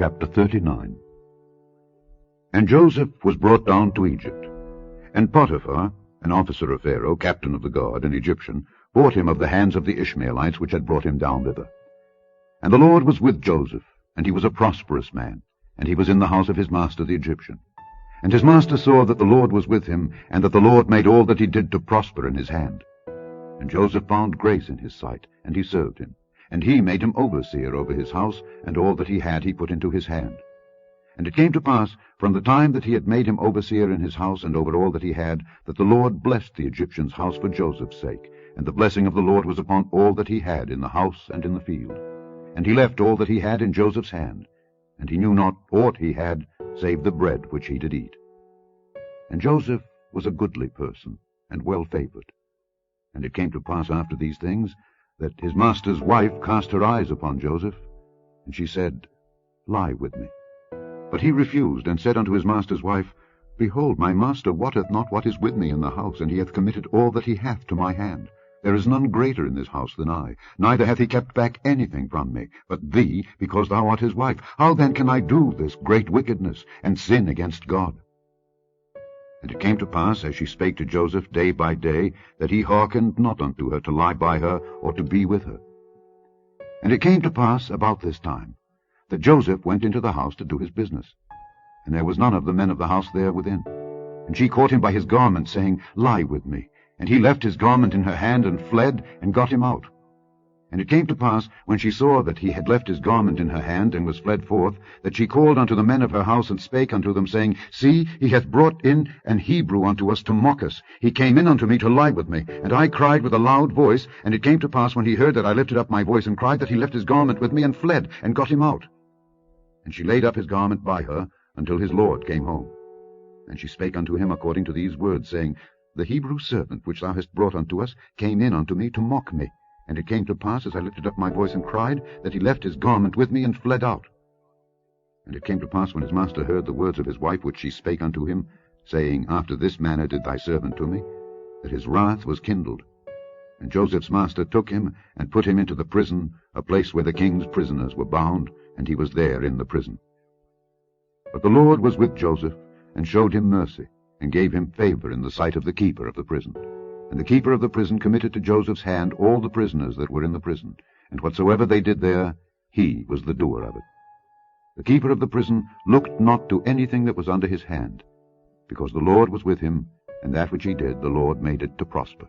Chapter 39. And Joseph was brought down to Egypt. And Potiphar, an officer of Pharaoh, captain of the guard, an Egyptian, bought him of the hands of the Ishmaelites which had brought him down thither. And the Lord was with Joseph, and he was a prosperous man, and he was in the house of his master the Egyptian. And his master saw that the Lord was with him, and that the Lord made all that he did to prosper in his hand. And Joseph found grace in his sight, and he served him. And he made him overseer over his house, and all that he had he put into his hand. And it came to pass, from the time that he had made him overseer in his house and over all that he had, that the Lord blessed the Egyptian's house for Joseph's sake, and the blessing of the Lord was upon all that he had in the house and in the field. And he left all that he had in Joseph's hand, and he knew not aught he had, save the bread which he did eat. And Joseph was a goodly person, and well favored. And it came to pass after these things, that his master's wife cast her eyes upon Joseph, and she said, Lie with me. But he refused, and said unto his master's wife, Behold, my master wotteth not what is with me in the house, and he hath committed all that he hath to my hand. There is none greater in this house than I, neither hath he kept back anything from me, but thee, because thou art his wife. How then can I do this great wickedness, and sin against God? And it came to pass, as she spake to Joseph day by day, that he hearkened not unto her to lie by her, or to be with her. And it came to pass about this time, that Joseph went into the house to do his business. And there was none of the men of the house there within. And she caught him by his garment, saying, Lie with me. And he left his garment in her hand, and fled, and got him out. And it came to pass, when she saw that he had left his garment in her hand, and was fled forth, that she called unto the men of her house, and spake unto them, saying, See, he hath brought in an Hebrew unto us to mock us. He came in unto me to lie with me. And I cried with a loud voice. And it came to pass, when he heard that I lifted up my voice, and cried, that he left his garment with me, and fled, and got him out. And she laid up his garment by her, until his lord came home. And she spake unto him according to these words, saying, The Hebrew servant which thou hast brought unto us came in unto me to mock me. And it came to pass, as I lifted up my voice and cried, that he left his garment with me, and fled out. And it came to pass, when his master heard the words of his wife which she spake unto him, saying, After this manner did thy servant to me, that his wrath was kindled. And Joseph's master took him, and put him into the prison, a place where the king's prisoners were bound, and he was there in the prison. But the Lord was with Joseph, and showed him mercy, and gave him favor in the sight of the keeper of the prison. And the keeper of the prison committed to Joseph's hand all the prisoners that were in the prison, and whatsoever they did there, he was the doer of it. The keeper of the prison looked not to anything that was under his hand, because the Lord was with him, and that which he did the Lord made it to prosper.